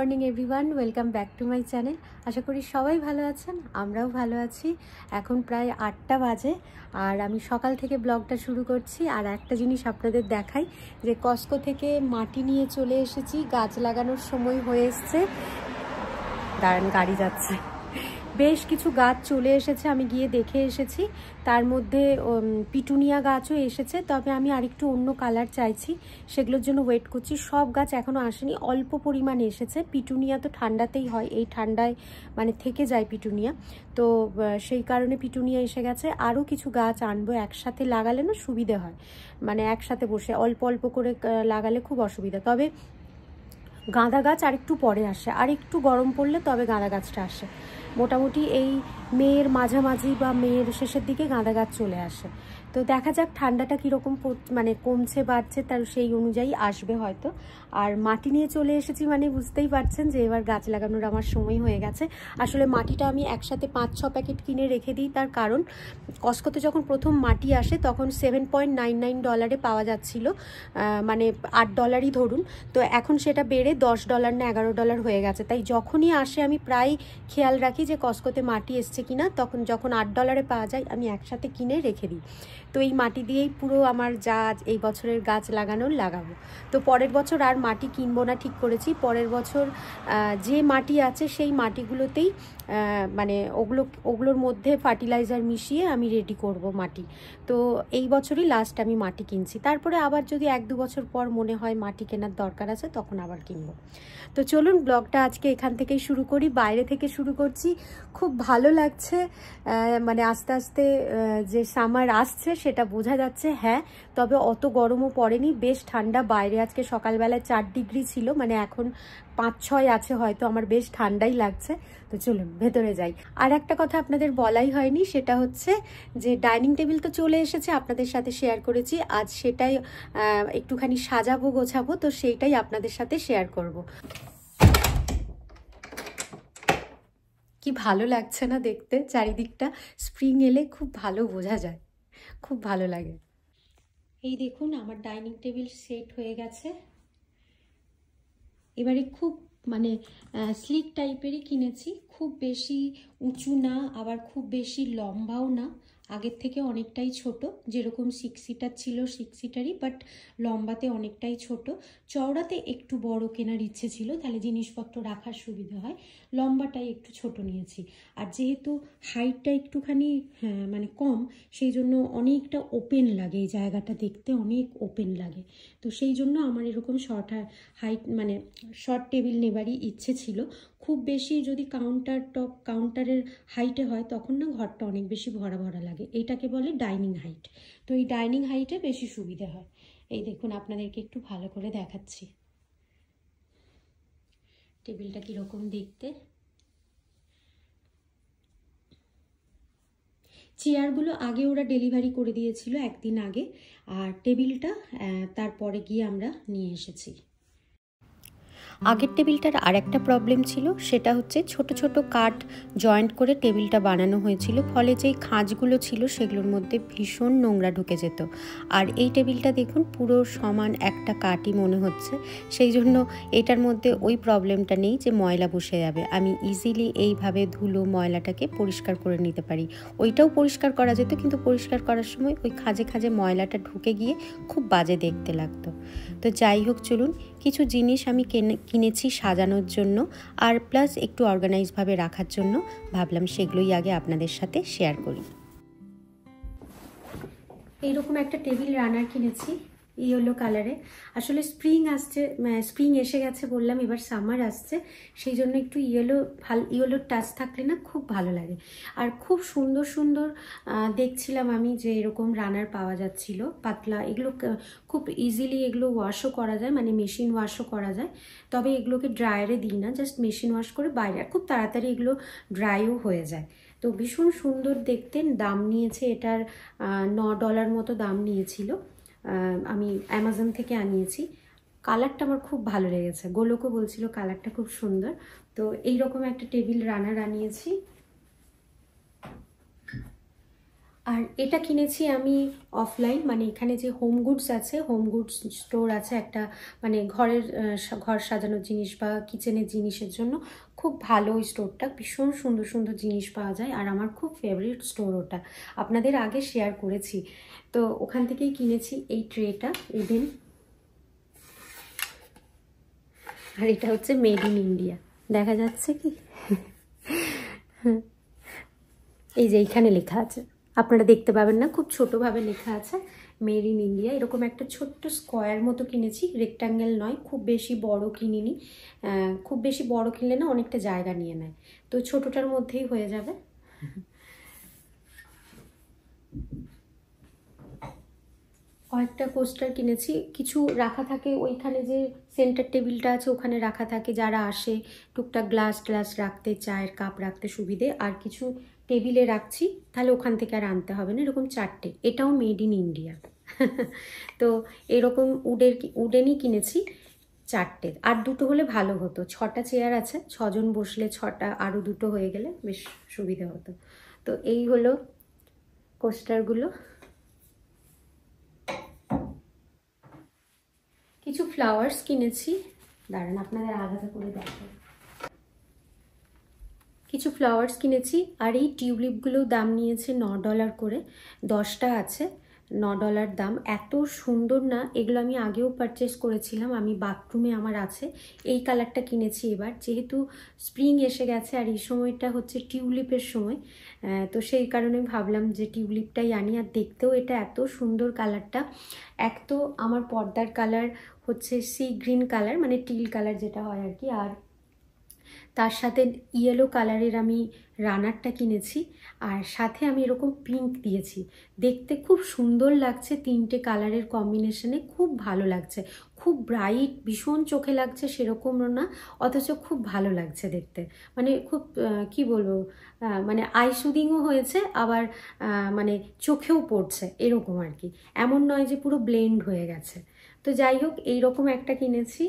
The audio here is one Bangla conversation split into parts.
Morning everyone, welcome back to my channel. আশা করি সবাই ভালো আছেন, আমরাও ভালো আছি। এখন প্রায় 8টা বাজে আর আমি সকাল থেকে ব্লগটা শুরু করছি। আর একটা জিনিস আপনাদের দেখাই, যে কস্কো থেকে মাটি নিয়ে চলে এসেছি, গাছ লাগানোর সময় হয়ে এসছে। দাঁড়ান, গাড়ি যাচ্ছে। বেশ কিছু গাছ চলে এসেছে, আমি গিয়ে দেখে এসেছি। তার মধ্যে পিটুনিয়া গাছও এসেছে, তবে আমি আরেকটু অন্য কালার চাইছি, সেগুলোর জন্য ওয়েট করছি। সব গাছ এখনও আসেনি, অল্প পরিমাণে এসেছে। পিটুনিয়া তো ঠান্ডাতেই হয়, এই ঠান্ডায় মানে থেকে যায় পিটুনিয়া, তো সেই কারণে পিটুনিয়া এসে গেছে। আরও কিছু গাছ আনবো, একসাথে লাগালে না সুবিধে হয়, মানে একসাথে বসে অল্প অল্প করে লাগালে খুব অসুবিধা। তবে গাঁদা গাছ আরেকটু পরে আসে, আর একটু গরম পড়লে তবে গাঁদা গাছটা আসে। মোটামুটি এই মেয়ের মাঝামাঝি বা মেয়ের শেষের দিকে গাঁদা গাছ চলে আসে। তো দেখা যাক ঠান্ডাটা কীরকম মানে কমছে বাড়ছে, তার সেই অনুযায়ী আসবে হয়তো। আর মাটি নিয়ে চলে এসেছি মানে বুঝতেই পারছেন যে এবার গাছ লাগানোর আমার সময় হয়ে গেছে। আসলে মাটিটা আমি একসাথে 5-6 প্যাকেট কিনে রেখে দিই, তার কারণ কস্কোতে যখন প্রথম মাটি আসে তখন $7.99 পাওয়া যাচ্ছিল, মানে $8 ধরুন। তো এখন সেটা বেড়ে $10 না $11 হয়ে গেছে। তাই যখনই আসে আমি প্রায় খেয়াল রাখি যে কস্কোতে মাটি এসছে কিনা। তখন যখন $8 পাওয়া যায় আমি একসাথে কিনে রেখে দিই। তো এই মাটি দিয়েই পুরো আমার যা এই বছরের গাছ লাগাবো। তো পরের বছর আর মাটি কিনবো না ঠিক করেছি। পরের বছর যে মাটি আছে সেই মাটিগুলোতেই মানে ওগুলোর মধ্যে ফার্টিলাইজার মিশিয়ে আমি রেডি করব মাটি। তো এই বছরই লাস্ট আমি মাটি কিনছি, তারপরে আবার যদি 1-2 বছর পর মনে হয় মাটি কেনার দরকার আছে তখন আবার কিনবো। তো চলুন ব্লগটা আজকে এখান থেকেই শুরু করি, বাইরে থেকে শুরু করছি। খুব ভালো লাগছে, মানে আস্তে আস্তে যে সামার আসছে সেটা বোঝা যাচ্ছে। হ্যাঁ, তবে অত গরমও পড়েনি, বেশ ঠান্ডা। বাইরে আজকে সকালবেলায় 4 ডিগ্রি ছিল, মানে এখন 5-6 আছে হয়তো। আমার বেশ ঠান্ডাই লাগছে। তো চলুন ভেতরে যাই। আর একটা কথা আপনাদের বলাই হয়নি, সেটা হচ্ছে যে ডাইনিং টেবিল তো চলে এসেছে, আপনাদের সাথে শেয়ার করেছি। আজ সেটাই একটুখানি সাজাবো গোছাবো, তো সেইটাই আপনাদের সাথে শেয়ার করব। কি ভালো লাগছে না দেখতে চারিদিকটা? স্প্রিং এলে খুব ভালো বোঝা যায়, খুব ভালো লাগে। এই দেখুন আমার ডাইনিং টেবিল সেট হয়ে গেছে। এবারে খুব মানে স্লিক টাইপেরই কিনেছি, খুব বেশি উঁচু না, আবার খুব বেশি লম্বাও না। আগের থেকে অনেকটাই ছোট, যেরকম 6 সিটার ছিল 6 সিটারই, বাট লম্বাতে অনেকটাই ছোট। চওড়াতে একটু বড় কেনার ইচ্ছে ছিল, তাহলে জিনিসপত্র রাখার সুবিধা হয়। লম্বাটাই একটু ছোট নিয়েছি। আর যেহেতু হাইটটা একটুখানি মানে কম, সেই জন্য অনেকটা ওপেন লাগে, এই জায়গাটা দেখতে অনেক ওপেন লাগে। তো সেই জন্য আমার এরকম হাইট মানে শর্ট টেবিল নেবারই ইচ্ছে ছিল। খুব বেশি যদি কাউন্টারের হাইটে হয় তখন না ঘরটা অনেক বেশি ভরা ভরা লাগে। এইটাকে বলে ডাইনিং হাইট। তো এই ডাইনিং হাইটে বেশি সুবিধে হয়। এই দেখুন আপনাদেরকে একটু ভালো করে দেখাচ্ছি টেবিলটা কীরকম দেখতে। চেয়ারগুলো আগে ওরা ডেলিভারি করে দিয়েছিল একদিন আগে, আর টেবিলটা তারপরে গিয়ে আমরা নিয়ে এসেছি। আগের টেবিলটার আর একটা প্রবলেম ছিল, সেটা হচ্ছে ছোট ছোট কাঠ জয়েন্ট করে টেবিলটা বানানো হয়েছিল, ফলে যেই খাঁজগুলো ছিল সেগুলোর মধ্যে ভীষণ নোংরা ঢুকে যেত। আর এই টেবিলটা দেখুন পুরো সমান একটা কাঠই মনে হচ্ছে, সেই জন্য এটার মধ্যে ওই প্রবলেমটা নেই যে ময়লা বসে যাবে। আমি ইজিলি এইভাবে ধুলো ময়লাটাকে পরিষ্কার করে নিতে পারি। ওইটাও পরিষ্কার করা যেত, কিন্তু পরিষ্কার করার সময় ওই খাঁজে খাঁজে ময়লাটা ঢুকে গিয়ে খুব বাজে দেখতে লাগতো। তো যাই হোক, চলুন কিছু জিনিস আমি কিনেছি সাজানোর জন্য, আর প্লাস একটু অর্গানাইজভাবে রাখার জন্য ভাবলাম সেগুলোই আগে আপনাদের সাথে শেয়ার করি। এইরকম একটা টেবিল রানার কিনেছি ইয়েলো কালারে। আসলে স্প্রিং এসে গেছে বললাম, এবার সামার আসছে, সেই জন্য একটু ইয়েলো টাচ থাকলে না খুব ভালো লাগে। আর খুব সুন্দর সুন্দর দেখছিলাম আমি যে এরকম রানার পাওয়া যাচ্ছিল পাতলা। এগুলো খুব ইজিলি এগুলো ওয়াশও করা যায়, মানে মেশিন ওয়াশও করা যায়। তবে এগুলোকে ড্রায়ারে দিই না, জাস্ট মেশিন ওয়াশ করে বাইরে, আর খুব তাড়াতাড়ি এগুলো ড্রাইও হয়ে যায়। তো ভীষণ সুন্দর দেখতে। দাম নিয়েছে এটার $9 মতো দাম নিয়েছিল। আমি অ্যামাজন থেকে আনিয়েছি। কালারটা আমার খুব ভালো লেগেছে, গোলকও বলছিল কালারটা খুব সুন্দর। তো এইরকম একটা টেবিল রানার আনিয়েছি। আর এটা কিনেছি আমি অফলাইন, মানে এখানে যে হোম গুডস আছে, হোম গুডস স্টোর আছে একটা, মানে ঘর সাজানোর জিনিস বা কিচেনের জিনিসের জন্য খুব ভালো ওই স্টোরটা, ভীষণ সুন্দর সুন্দর জিনিস পাওয়া যায়। আর আমার খুব ফেভারিট স্টোর ওটা, আপনাদের আগে শেয়ার করেছি। তো ওখান থেকেই কিনেছি এই ট্রেটা ইভেন। আর এটা হচ্ছে মেড ইন ইন্ডিয়া, দেখা যাচ্ছে কি? এই যে এইখানে লেখা আছে, আপনারা দেখতে পাবেন না, খুব ছোটোভাবে লেখা আছে মেড ইন ইন্ডিয়া। এরকম একটা ছোট্ট স্কোয়ার মতো কিনেছি, রেক্ট্যাঙ্গেল নয়, খুব বেশি বড় কিনিনি। খুব বেশি বড় কিনলে না অনেকটা জায়গা নিয়ে নেয়, তো ছোটোটার মধ্যেই হয়ে যাবে। কয়েকটা কোস্টার কিনেছি, কিছু রাখা থাকে ওইখানে যে সেন্টার টেবিলটা আছে ওখানে রাখা থাকে, যারা আসে টুকটাক গ্লাস রাখতে, চায়ের কাপ রাখতে সুবিধে। আর কিছু টেবিলে রাখছি, তাহলে ওখান থেকে আর আনতে হবে না। এরকম 4টে, এটাও মেড ইন ইন্ডিয়া। তো এরকম উডেনই কিনেছি 4টে, আর 2টো হলে ভালো হতো। 6টা চেয়ার আছে, 6জন বসলে 6টা, আরও 2টো হয়ে গেলে বেশ সুবিধা হতো। তো এই হলো কোস্টারগুলো। কিছু ফ্লাওয়ার্স কিনেছি, দাঁড়ান আপনাদের আলাদা করে দেখো। কিছু ফ্লাওয়ার্স কিনেছি, আর এই টিউলিপগুলোও দাম নিয়েছে $9 করে, 10টা আছে, $9 দাম। এত সুন্দর না, এগুলো আমি আগেও পারচেস করেছিলাম, আমি বাথরুমে আমার আছে। এই কালারটা কিনেছি এবার, যেহেতু স্প্রিং এসে গেছে আর এই সময়টা হচ্ছে টিউলিপের সময়, তো সেই কারণে ভাবলাম যে টিউলিপটাই আনি। আর দেখতেও এটা এত সুন্দর কালারটা। এক তো আমার পর্দার কালার হচ্ছে সি গ্রিন কালার, মানে টিল কালার যেটা হয় আর কি, আর তার সাথে ইয়েলো কালারের আমি রানারটা কিনেছি, আর সাথে আমি এরকম পিঙ্ক দিয়েছি। দেখতে খুব সুন্দর লাগছে, 3টে কালারের কম্বিনেশনে খুব ভালো লাগছে, খুব ব্রাইট, ভীষণ চোখে লাগছে সেরকমও না, অথচ খুব ভালো লাগছে দেখতে। মানে খুব কি বলবো, মানে আই সুদিংও হয়েছে, আবার মানে চোখেও পড়ছে এরকম আর কি, এমন নয় যে পুরো ব্লেন্ড হয়ে গেছে। তো যাই হোক, এইরকম একটা কিনেছি।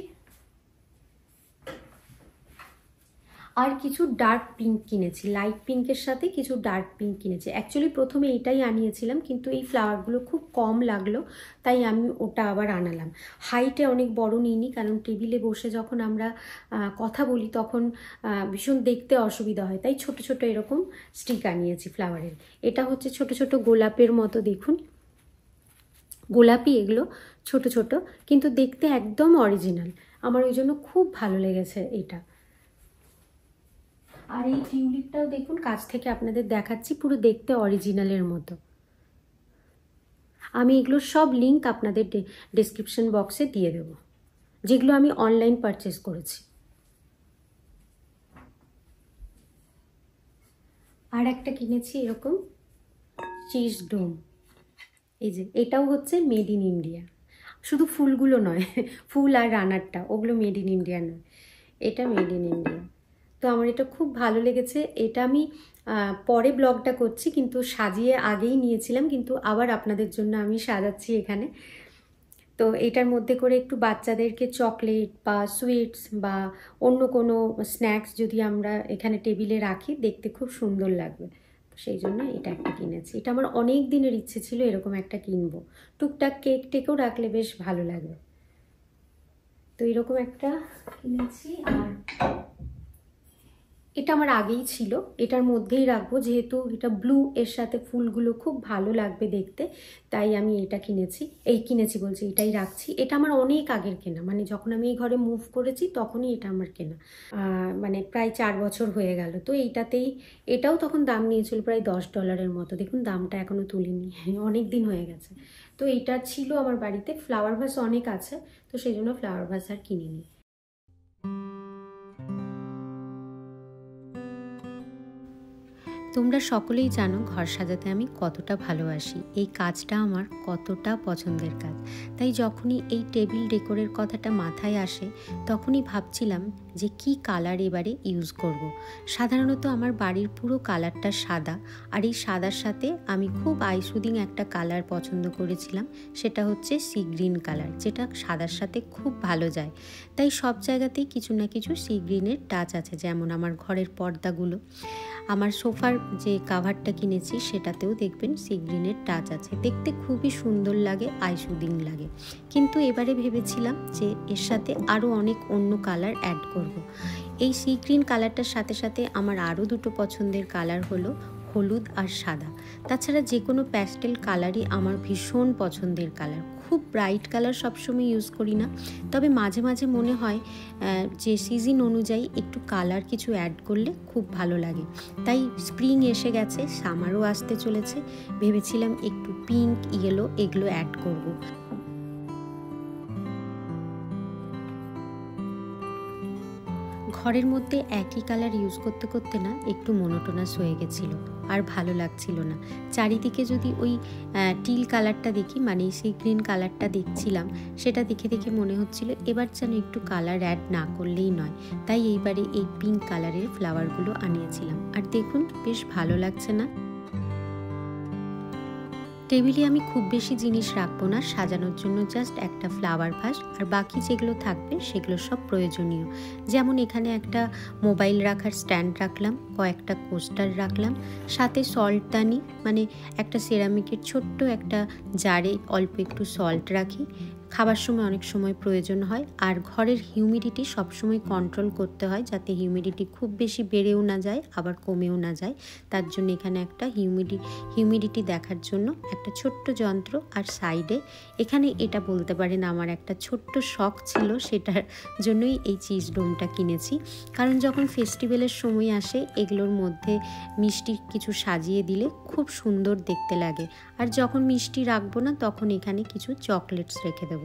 আর কিছু ডার্ক পিঙ্ক কিনেছি, লাইট পিঙ্কের সাথে কিছু ডার্ক পিঙ্ক কিনেছি। অ্যাকচুয়ালি প্রথমে এটাই আনিয়েছিলাম, কিন্তু এই ফ্লাওয়ারগুলো খুব কম লাগলো, তাই আমি ওটা আবার আনালাম। হাইটে অনেক বড় নিইনি, কারণ টেবিলে বসে যখন আমরা কথা বলি তখন ভীষণ দেখতে অসুবিধা হয়, তাই ছোট ছোট এরকম স্টিক আনিয়েছি ফ্লাওয়ারের। এটা হচ্ছে ছোট ছোট গোলাপের মতো, দেখুন গোলাপি এগুলো, ছোট ছোট, কিন্তু দেখতে একদম অরিজিনাল। আমার ওই জন্য খুব ভালো লেগেছে এটা। আর এই টিউলিপটাও দেখুন, কাছ থেকে আপনাদের দেখাচ্ছি, পুরো দেখতে অরিজিনালের মতো। আমি এগুলোর সব লিঙ্ক আপনাদের ডেসক্রিপশন বক্সে দিয়ে দেব, যেগুলো আমি অনলাইন পারচেস করেছি। আর একটা কিনেছি এরকম চিজ ডোম, এই যে এটাও হচ্ছে মেড ইন ইন্ডিয়া। শুধু ফুলগুলো নয়, ফুল আর রানারটা ওগুলো মেড ইন ইন্ডিয়া নয়, এটা মেড ইন ইন্ডিয়া। তো আমার এটা খুব ভালো লেগেছে। এটা আমি পরে ব্লগটা করছি, কিন্তু সাজিয়ে আগেই নিয়েছিলাম, কিন্তু আবার আপনাদের জন্য আমি সাজাচ্ছি এখানে। তো এটার মধ্যে করে একটু বাচ্চাদেরকে চকলেট বা সুইটস বা অন্য কোনো স্ন্যাক্স যদি আমরা এখানে টেবিলে রাখি, দেখতে খুব সুন্দর লাগবে। তো সেই জন্য এটা একটা কিনেছি। এটা আমার অনেক দিনের ইচ্ছে ছিল এরকম একটা কিনবো, টুকটাক কেক টেকেও রাখলে বেশ ভালো লাগবে। তো এরকম একটা কিনেছি। আর এটা আমার আগেই ছিল, এটার মধ্যেই রাখবো, যেহেতু এটা ব্লু, এর সাথে ফুলগুলো খুব ভালো লাগবে দেখতে, তাই আমি এটা কিনেছি। বলছি, এটাই রাখছি। এটা আমার অনেক আগের কেনা, মানে যখন আমি এই ঘরে মুভ করেছি তখনই এটা আমার কেনা, মানে প্রায় 4 বছর হয়ে গেল। তো এটাও তখন দাম নিয়েছিল প্রায় $10 মতো। দেখুন দামটা এখনও তুলিনি, অনেক দিন হয়ে গেছে। তো এইটা ছিল আমার বাড়িতে। ফ্লাওয়ার ভাস অনেক আছে, তো সেই জন্য ফ্লাওয়ার ভাস আর কিনিনি। তোমরা সকলেই জানো ঘর সাজাতে আমি কতটা ভালোবাসি, এই কাজটা আমার কতটা পছন্দের কাজ। তাই যখনই এই টেবিল ডেকোরের কথাটা মাথায় আসে, তখনই ভাবছিলাম যে কি কালার এবারে ইউজ করব। সাধারণত আমার বাড়ির পুরো কালারটা সাদা, আর এই সাদার সাথে আমি খুব আইসুদিং একটা কালার পছন্দ করেছিলাম, সেটা হচ্ছে সি গ্রিন কালার, যেটা সাদার সাথে খুব ভালো যায়। তাই সব জায়গাতেই কিছু না কিছু সি গ্রিনের টাচ আছে, যেমন আমার ঘরের পর্দাগুলো, আমার সোফার যে কাভারটা কিনেছি সেটাতেও দেখবেন সি গ্রিনের টাচ আছে, দেখতে খুবই সুন্দর লাগে, আই সুদিং লাগে। কিন্তু এবারে ভেবেছিলাম যে এর সাথে আরও অনেক অন্য কালার অ্যাড করব। এই সি গ্রিন কালারটার সাথে সাথে আমার আরও দুটো পছন্দের কালার হলো হলুদ আর সাদা। তাছাড়া যে কোনো প্যাস্টেল কালারই আমার ভীষণ পছন্দের কালার। খুব ব্রাইট কালার সবসময় ইউজ করি না, তবে মাঝে মাঝে মনে হয় যে সিজন অনুযায়ী একটু কালার কিছু অ্যাড করলে খুব ভালো লাগে। তাই স্প্রিং এসে গেছে, সামারও আসতে চলেছে, ভেবেছিলাম একটু পিঙ্ক, ইয়েলো এগুলো অ্যাড করব। ঘরের মধ্যে একই কালার ইউজ করতে করতে না একটু মনোটোনাস হয়ে গেছিলো, আর ভালো লাগছিল না। চারিদিকে যদি ওই টিল কালারটা দেখি, মানে সি গ্রিন কালারটা দেখছিলাম, সেটা দেখে দেখে মনে হচ্ছিল এবার যেন একটু কালার অ্যাড না করলেই নয়। তাই এইবারে এই পিঙ্ক কালারের ফ্লাওয়ারগুলো আনিয়েছিলাম, আর দেখুন বেশ ভালো লাগছে না? টেবিলে আমি খুব বেশি জিনিস রাখবো না, সাজানোর জন্য জাস্ট একটা ফ্লাওয়ার ভাস, আর বাকি যেগুলো থাকবে সেগুলো সব প্রয়োজনীয়। যেমন এখানে একটা মোবাইল রাখার স্ট্যান্ড রাখলাম, কয়েকটা কোস্টার রাখলাম, সাথে সল্টদানি, মানে একটা সেরামিকের ছোট্ট একটা জারে অল্প একটু সল্ট রাখি, খাবার সময় অনেক সময় প্রয়োজন হয়। আর ঘরের হিউমিডিটি সবসময় কন্ট্রোল করতে হয়, যাতে হিউমিডিটি খুব বেশি বেড়েও না যায় আবার কমেও না যায়। তার জন্য এখানে একটা হিউমিডিটি দেখার জন্য একটা ছোট্ট যন্ত্র, আর সাইডে এখানে এটা বলতে পারেন আমার একটা ছোট্ট শখ ছিল, সেটার জন্যই এই চিজ ডোমটা কিনেছি। কারণ যখন ফেস্টিভ্যালের সময় আসে এগুলোর মধ্যে মিষ্টি কিছু সাজিয়ে দিলে খুব সুন্দর দেখতে লাগে, আর যখন মিষ্টি রাখবো না তখন এখানে কিছু চকলেটস রেখে দেবো।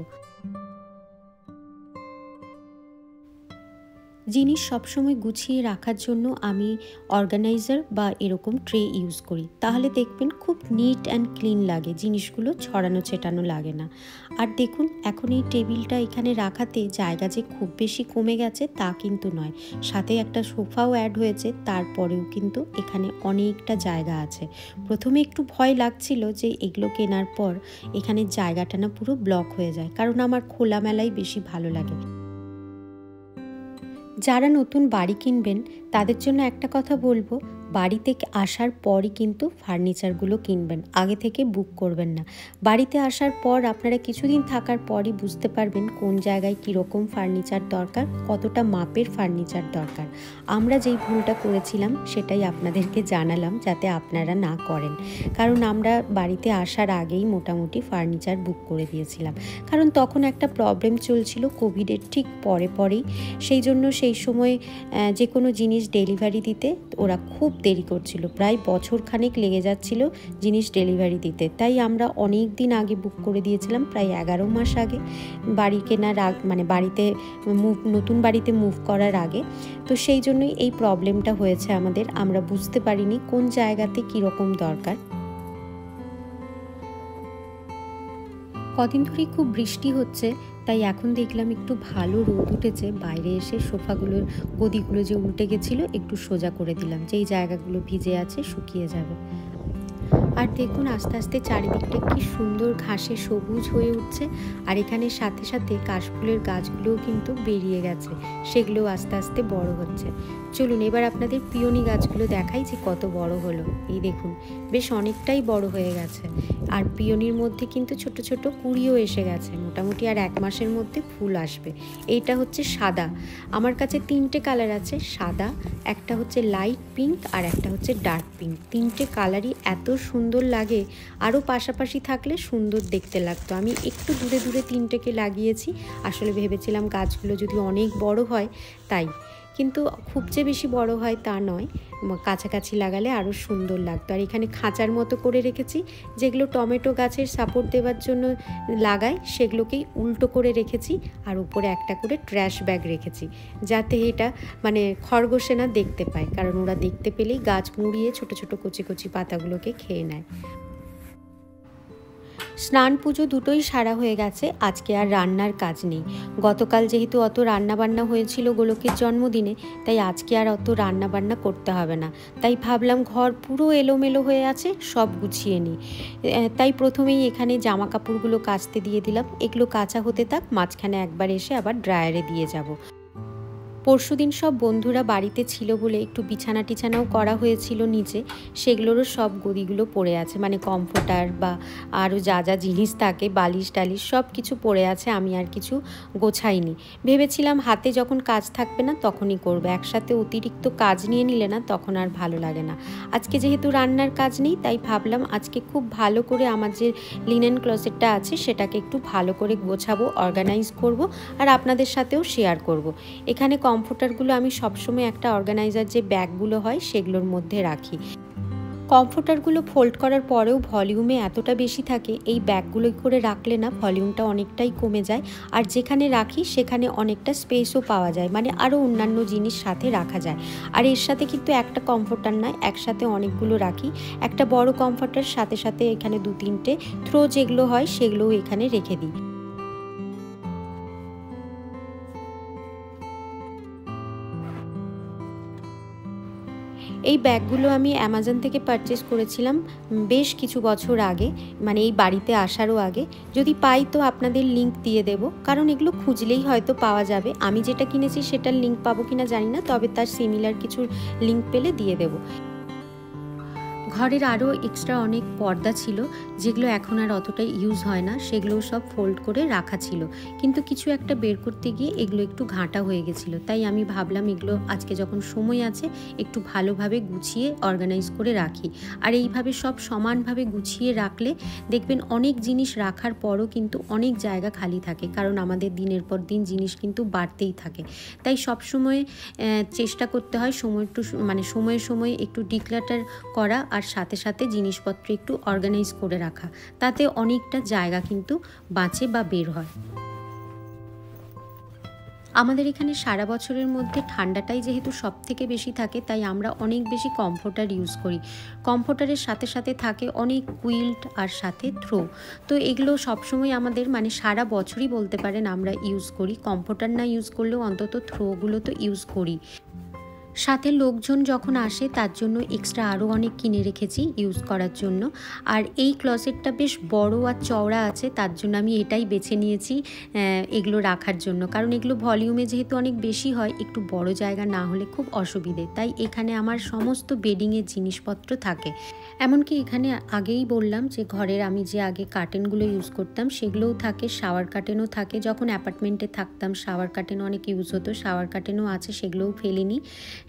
জিনিস সবসময় গুছিয়ে রাখার জন্য আমি অর্গানাইজার বা এরকম ট্রে ইউজ করি, তাহলে দেখবেন খুব নিট অ্যান্ড ক্লিন লাগে, জিনিসগুলো ছড়ানো ছেটানো লাগে না। আর দেখুন এখন এই টেবিলটা এখানে রাখাতে জায়গা যে খুব বেশি কমে গেছে তা কিন্তু নয়, সাথে একটা সোফাও অ্যাড হয়েছে, তারপরেও কিন্তু এখানে অনেকটা জায়গা আছে। প্রথমে একটু ভয় লাগছিল যে এগুলো কেনার পর এখানে জায়গাটা না পুরো ব্লক হয়ে যায়, কারণ আমার খোলামেলাই বেশি ভালো লাগে। যারা নতুন বাড়ি কিনবেন তাদের জন্য একটা কথা বলবো, বাড়িতে আসার পরই কিন্তু ফার্নিচারগুলো কিনবেন, আগে থেকে বুক করবেন না। বাড়িতে আসার পর আপনারা কিছুদিন থাকার পরই বুঝতে পারবেন কোন জায়গায় কীরকম ফার্নিচার দরকার, কতটা মাপের ফার্নিচার দরকার। আমরা যেই ভুলটা করেছিলাম সেটাই আপনাদেরকে জানালাম, যাতে আপনারা না করেন। কারণ আমরা বাড়িতে আসার আগেই মোটামুটি ফার্নিচার বুক করে দিয়েছিলাম, কারণ তখন একটা প্রবলেম চলছিল কোভিডের ঠিক পরেই, সেই জন্য সেই সময় যে কোনো জিনিস ডেলিভারি দিতে ওরা খুব দেরি করছিল, প্রায় বছরখানেক লেগে যাচ্ছিল জিনিস ডেলিভারি দিতে। তাই আমরা অনেক দিন আগে বুক করে দিয়েছিলাম, প্রায় 11 মাস আগে, বাড়ি কেনার মানে বাড়িতে নতুন বাড়িতে মুভ করার আগে। তো সেই জন্যই এই প্রবলেমটা হয়েছে আমাদের, আমরা বুঝতে পারিনি কোন জায়গাতে কীরকম দরকার। কদিন ধরেই খুব বৃষ্টি হচ্ছে, তাই এখন দেখলাম একটু ভালো রোদ উঠেছে, বাইরে এসে সোফাগুলোর গদিগুলো যে উল্টে গেছিলো একটু সোজা করে দিলাম, যেই জায়গাগুলো ভিজে আছে শুকিয়ে যাবে। আর দেখুন আস্তে আস্তে চারিদিকটা কি সুন্দর ঘাসে সবুজ হয়ে উঠছে, আর এখানে সাথে সাথে কাশফুলের গাছগুলোও কিন্তু বেরিয়ে গেছে, সেগুলো আস্তে আস্তে বড় হচ্ছে। চলুন এবার আপনাদের পিওনি গাছগুলো দেখাই যে কত বড় হলো। এই দেখুন বেশ অনেকটাই বড় হয়ে গেছে, আর পিওনির মধ্যে কিন্তু ছোট ছোট কুঁড়িও এসে গেছে, মোটামুটি আর 1 মাসের মধ্যে ফুল আসবে। এইটা হচ্ছে সাদা, আমার কাছে 3টে কালার আছে, সাদা, একটা হচ্ছে লাইট পিঙ্ক, আর একটা হচ্ছে ডার্ক পিঙ্ক। 3টে কালারই এত সুন্দর লাগে, আরও পাশাপাশি থাকলে সুন্দর দেখতে লাগতো। আমি একটু দূরে দূরে 3টেকে লাগিয়েছি, আসলে ভেবেছিলাম গাছগুলো যদি অনেক বড় হয় তাই, কিন্তু খুব যে বেশি বড় হয় তা নয়, কাছাকাছি লাগালে আরও সুন্দর লাগতো। আর এখানে খাঁচার মতো করে রেখেছি, যেগুলো টমেটো গাছের সাপোর্ট দেওয়ার জন্য লাগায় সেগুলোকেই উল্টো করে রেখেছি, আর উপরে একটা করে ট্র্যাশ ব্যাগ রেখেছি, যাতে এটা মানে খরগোশে না দেখতে পায়, কারণ ওরা দেখতে পেলেই গাছ মুড়িয়ে ছোট ছোট কচি কচি পাতাগুলোকে খেয়ে নেয়। স্নান পুজো দুটোই সারা হয়ে গেছে, আজকে আর রান্নার কাজ নেই। গতকাল যেহেতু অত রান্নাবান্না হয়েছিল গোলকের জন্মদিনে, তাই আজকে আর অত রান্নাবান্না করতে হবে না। তাই ভাবলাম ঘর পুরো এলোমেলো হয়ে আছে, সব গুছিয়ে নিই। তাই প্রথমেই এখানে জামা কাপড়গুলো কাচতে দিয়ে দিলাম, এগুলো কাচা হতে থাক, মাঝখানে একবার এসে আবার ড্রায়ারে দিয়ে যাব। পরশুদিন সব বন্ধুরা বাড়িতে ছিল বলে একটু বিছানা টিছানাও করা হয়েছিল নিচে, সেগুলোরও সব গদিগুলো পড়ে আছে, মানে কমফোর্টার বা আরও যা যা জিনিস থাকে বালিশ টালিশ সব কিছু পড়ে আছে। আমি আর কিছু গোছাইনি, ভেবেছিলাম হাতে যখন কাজ থাকবে না তখনই করবো, একসাথে অতিরিক্ত কাজ নিয়ে নিলে না তখন আর ভালো লাগে না। আজকে যেহেতু রান্নার কাজ নেই তাই ভাবলাম আজকে খুব ভালো করে আমার যে লিনেন ক্লোজেটটা আছে সেটাকে একটু ভালো করে গোছাবো, অর্গানাইজ করব আর আপনাদের সাথেও শেয়ার করব। এখানে কমফোর্টারগুলো আমি সবসময় একটা অর্গানাইজার যে ব্যাগগুলো হয় সেগুলোর মধ্যে রাখি। কমফোর্টারগুলো ফোল্ড করার পরেও ভলিউমে এতটা বেশি থাকে, এই ব্যাগগুলো করে রাখলে না ভলিউমটা অনেকটাই কমে যায়, আর যেখানে রাখি সেখানে অনেকটা স্পেসও পাওয়া যায়, মানে আরও অন্যান্য জিনিস সাথে রাখা যায়। আর এর সাথে কিন্তু একটা কমফোর্টার নয়, একসাথে অনেকগুলো রাখি। একটা বড় কমফোর্টার সাথে সাথে এখানে 2-3টে থ্রো যেগুলো হয় সেগুলোও এখানে রেখে দিই। এই ব্যাগগুলো আমি অ্যামাজন থেকে পারচেস করেছিলাম বেশ কিছু বছর আগে, মানে এই বাড়িতে আসারও আগে। যদি পাই তো আপনাদের লিংক দিয়ে দেব, কারণ এগুলো খুঁজলেই হয়তো পাওয়া যাবে। আমি যেটা কিনেছি সেটার লিংক পাবো কিনা জানি না, তবে তার সিমিলার কিছু লিংক পেলে দিয়ে দেবো। ঘরের আরও এক্সট্রা অনেক পর্দা ছিল যেগুলো এখন আর অতটা ইউজ হয় না, সেগুলোও সব ফোল্ড করে রাখা ছিল, কিন্তু কিছু একটা বের করতে গিয়ে এগুলো একটু ঘাঁটা হয়ে গেছিলো। তাই আমি ভাবলাম এগুলো আজকে যখন সময় আছে একটু ভালোভাবে গুছিয়ে অর্গানাইজ করে রাখি। আর এইভাবে সব সমানভাবে গুছিয়ে রাখলে দেখবেন অনেক জিনিস রাখার পরও কিন্তু অনেক জায়গা খালি থাকে, কারণ আমাদের দিনের পর দিন জিনিস কিন্তু বাড়তেই থাকে। তাই সবসময় চেষ্টা করতে হয় সময়ে সময়ে একটু ডিক্লাটার করা, আর সাথে সাথে জিনিসপত্র একটু অর্গানাইজ করে রাখা, তাতে অনেকটা জায়গা কিন্তু বাঁচে বা বের হয়। আমাদের এখানে সারা বছরের মধ্যে ঠান্ডাটাই যেহেতু সব থেকে বেশি থাকে, তাই আমরা অনেক বেশি কমফোর্টার ইউজ করি। কমফোর্টারের সাথে সাথে থাকে অনেক কুইল্ট আর সাথে থ্রো, তো এগুলো সবসময় আমাদের মানে সারা বছরই বলতে পারেন আমরা ইউজ করি। কমফোর্টার না ইউজ করলেও অন্তত থ্রোগুলো তো ইউজ করি। সাথে লোকজন যখন আসে তার জন্য এক্সট্রা আরও অনেক কিনে রেখেছি ইউজ করার জন্য। আর এই ক্লোজেটটা বেশ বড় আর চওড়া আছে, তার জন্য আমি এটাই বেছে নিয়েছি এগুলো রাখার জন্য, কারণ এগুলো ভলিউমে যেহেতু অনেক বেশি হয়, একটু বড় জায়গা না হলে খুব অসুবিধে। তাই এখানে আমার সমস্ত বেডিংয়ের জিনিসপত্র থাকে। এমনকি এখানে আগেই বললাম যে ঘরের আমি যে আগে কার্টেনগুলো ইউজ করতাম সেগুলোও থাকে, শাওয়ার কার্টেনও থাকে। যখন অ্যাপার্টমেন্টে থাকতাম শাওয়ার কার্টেনও অনেক ইউজ হতো, শাওয়ার কার্টেনও আছে, সেগুলোও ফেলিনি।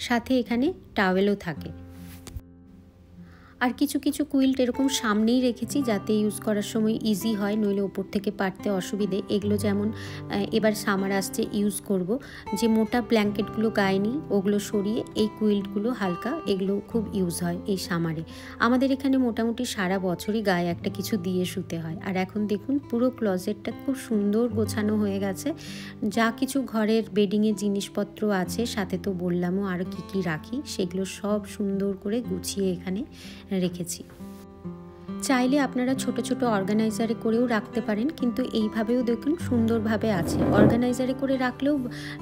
সাথে এখানে টাওয়েলও থাকে। আর কিছু কিছু কুইল্ট এরকম সামনেই রেখেছি যাতে ইউজ করার সময় ইজি হয়, নইলে ওপর থেকে পারতে অসুবিধে। এগুলো যেমন এবার সামার আসছে ইউজ করব, যে মোটা ব্ল্যাঙ্কেটগুলো গায়ে নিই ওগুলো সরিয়ে এই কুইল্টগুলো হালকা, এগুলো খুব ইউজ হয় এই সামারে। আমাদের এখানে মোটামুটি সারা বছরই গায়ে একটা কিছু দিয়ে শুতে হয়। আর এখন দেখুন পুরো ক্লোজেটটা খুব সুন্দর গোছানো হয়ে গেছে। যা কিছু ঘরের বেডিংয়ের জিনিসপত্র আছে, সাথে তো বললামও আরও কী কী রাখি, সেগুলো সব সুন্দর করে গুছিয়ে এখানে রেখেছি। চাইলে আপনারা ছোট ছোট অর্গানাইজারে করেও রাখতে পারেন, কিন্তু এইভাবেও দেখুন সুন্দরভাবে আছে। অর্গানাইজারে করে রাখলেও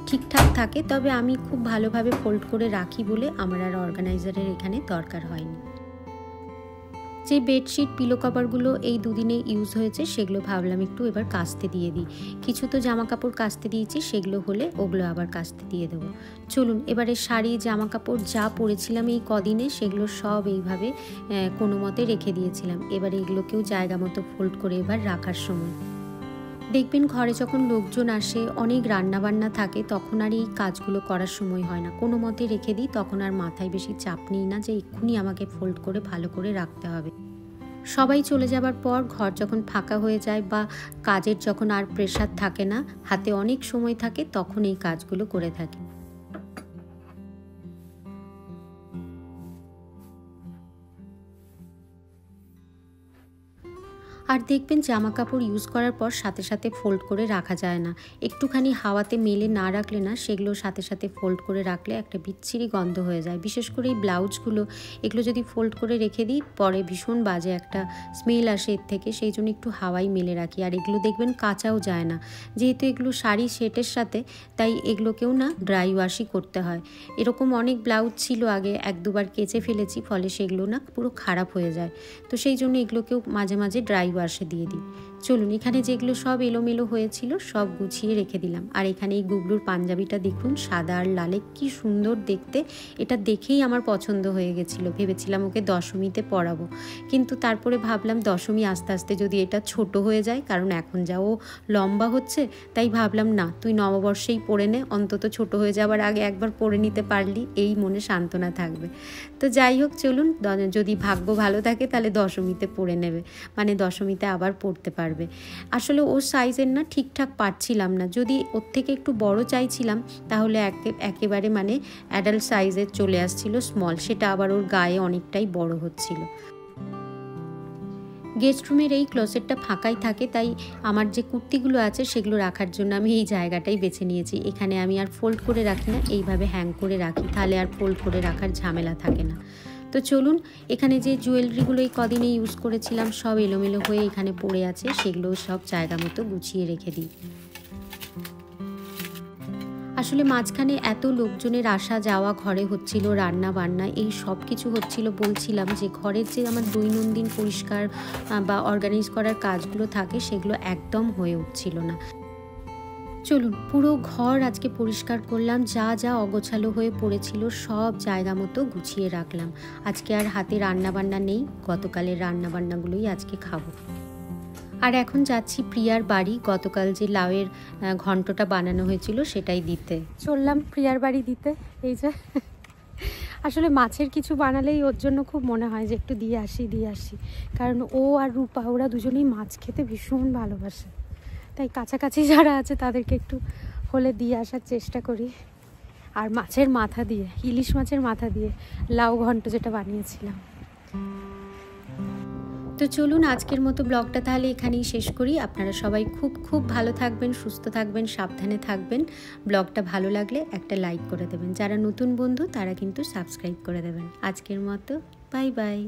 ঠিকঠাক থাকে, তবে আমি খুব ভালোভাবে ফোল্ড করে রাখি বলে আমার আর অর্গানাইজারের এখানে দরকার হয়নি। যে বেডশিট পিলো কভারগুলো এই দুদিনে ইউজ হয়েছে সেগুলো ভাবলাম একটু এবার কাচতে দিয়ে দিই। কিছু তো জামা কাপড় কাচতে দিয়েছি, সেগুলো হলে ওগুলো আবার কাচতে দিয়ে দেবো। চলুন এবারে শাড়ি জামা কাপড় যা পরেছিলাম এই কদিনে সেগুলো সব এইভাবে কোনো মতে রেখে দিয়েছিলাম। এবার এগুলোকেও জায়গা মতো ফোল্ড করে এবার রাখার সময় দেখবেন ঘরে যখন লোকজন আসে অনেক রান্নাবান্না থাকে, তখন আর এই কাজগুলো করার সময় হয় না, কোনো মতে রেখে দিই। তখন আর মাথায় বেশি চাপ নিই না যে এক্ষুনি আমাকে ফোল্ড করে ভালো করে রাখতে হবে। সবাই চলে যাবার পর ঘর যখন ফাঁকা হয়ে যায় বা কাজের যখন আর প্রেশার থাকে না, হাতে অনেক সময় থাকে, তখন এই কাজগুলো করে থাকি। আর দেখবেন জামা কাপড় ইউজ করার পর সাথে সাথে ফোল্ড করে রাখা যায় না, একটুখানি হাওয়াতে মেলে না রাখলে না সেগুলো সাথে সাথে ফোল্ড করে রাখলে একটা বিচ্ছিরি গন্ধ হয়ে যায়। বিশেষ করে এই ব্লাউজগুলো, এগুলো যদি ফোল্ড করে রেখে দিই পরে ভীষণ বাজে একটা স্মেল আসে এর থেকে, সেই জন্য একটু হাওয়াই মেলে রাখি। আর এগুলো দেখবেন কাচাও যায় না, যেহেতু এগুলো শাড়ি সেটের সাথে, তাই এগুলোকেও না ড্রাই ওয়াশই করতে হয়। এরকম অনেক ব্লাউজ ছিল আগে, 1-2বার কেচে ফেলেছি, ফলে সেগুলো না পুরো খারাপ হয়ে যায়। তো সেই জন্য এগুলোকেও মাঝে মাঝে ড্রাই ওয়াশে দিয়ে দিই। চলুন, এখানে যেগুলো সব এলোমেলো হয়েছিল সব গুছিয়ে রেখে দিলাম। আর এখানে এই গুবলুর পাঞ্জাবিটা দেখুন, সাদা আর লালে কি সুন্দর দেখতে। এটা দেখেই আমার পছন্দ হয়ে গেছিলো। ভেবেছিলাম ওকে দশমীতে পরাবো, কিন্তু তারপরে ভাবলাম দশমী আস্তে আস্তে যদি এটা ছোট হয়ে যায়, কারণ এখন যা ও লম্বা হচ্ছে, তাই ভাবলাম না, তুই নববর্ষেই পরে নে, অন্তত ছোট হয়ে যাওয়ার আগে একবার পরে নিতে পারলি, এই মনে সান্ত্বনা থাকবে। তো যাই হোক, চলুন, যদি ভাগ্য ভালো থাকে তাহলে দশমীতে পরে নেবে, মানে দশমীতে আবার পরতে পারবে। আসলে ওর সাইজের না ঠিকঠাক পাচ্ছিলাম না, যদি ওর থেকে একটু বড় চাইছিলাম তাহলে একেবারে মানে অ্যাডাল্ট সাইজের চলে আসছিল স্মল, সেটা আবার ওর গায়ে অনেকটাই বড় হচ্ছিল। গেস্ট রুমের এই ক্লোজেটটা ফাঁকাই থাকে, তাই আমার যে কুর্তিগুলো আছে সেগুলো রাখার জন্য আমি এই জায়গাটাই বেছে নিয়েছি। এখানে আমি আর ফোল্ড করে রাখি না, এইভাবে হ্যাং করে রাখি, তাহলে আর ফোল্ড করে রাখার ঝামেলা থাকে না। তো চলুন, এখানে যে জুয়েলারিগুলো এই কদিনে ইউজ করেছিলাম সব এলোমেলো হয়ে এখানে পড়ে আছে, সেগুলো সব জায়গা মতো গুছিয়ে রেখে দিই। আসলে মাঝখানে এত লোকজনের আসা যাওয়া, ঘরে হচ্ছিল রান্না বান্না, এই সব কিছু হচ্ছিল, বলছিলাম যে ঘরের যে আমার দৈনন্দিন পরিষ্কার বা অর্গানাইজ করার কাজগুলো থাকে সেগুলো একদম হয়ে উঠছিল না। চলুন, পুরো ঘর আজকে পরিষ্কার করলাম, যা যা অগোছালো হয়ে পড়েছিল সব জায়গা মতো গুছিয়ে রাখলাম। আজকে আর হাতে রান্নাবান্না নেই, গতকালের রান্নাবান্নাগুলোই আজকে খাবো। আর এখন যাচ্ছি প্রিয়ার বাড়ি, গতকাল যে লাউয়ের ঘন্টটা বানানো হয়েছিল সেটাই দিতে চললাম প্রিয়ার বাড়ি দিতে। এই যে আসলে মাছের কিছু বানালেই ওর জন্য খুব মনে হয় যে একটু দিয়ে আসি, কারণ ও আর রূপা ওরা দুজনেই মাছ খেতে ভীষণ ভালোবাসে, তাই কাছাকাছি যারা আছে তাদেরকে একটু হলে দিয়ে আসার চেষ্টা করি। আর মাছের মাথা দিয়ে, ইলিশ মাছের মাথা দিয়ে লাউ ঘন্ট যেটা বানিয়েছিলাম। তো চলুন, আজকের মতো ব্লগটা তাহলে এখানেই শেষ করি। আপনারা সবাই খুব খুব ভালো থাকবেন, সুস্থ থাকবেন, সাবধানে থাকবেন। ব্লগটা ভালো লাগলে একটা লাইক করে দেবেন, যারা নতুন বন্ধু তারা কিন্তু সাবস্ক্রাইব করে দেবেন। আজকের মতো বাই বাই।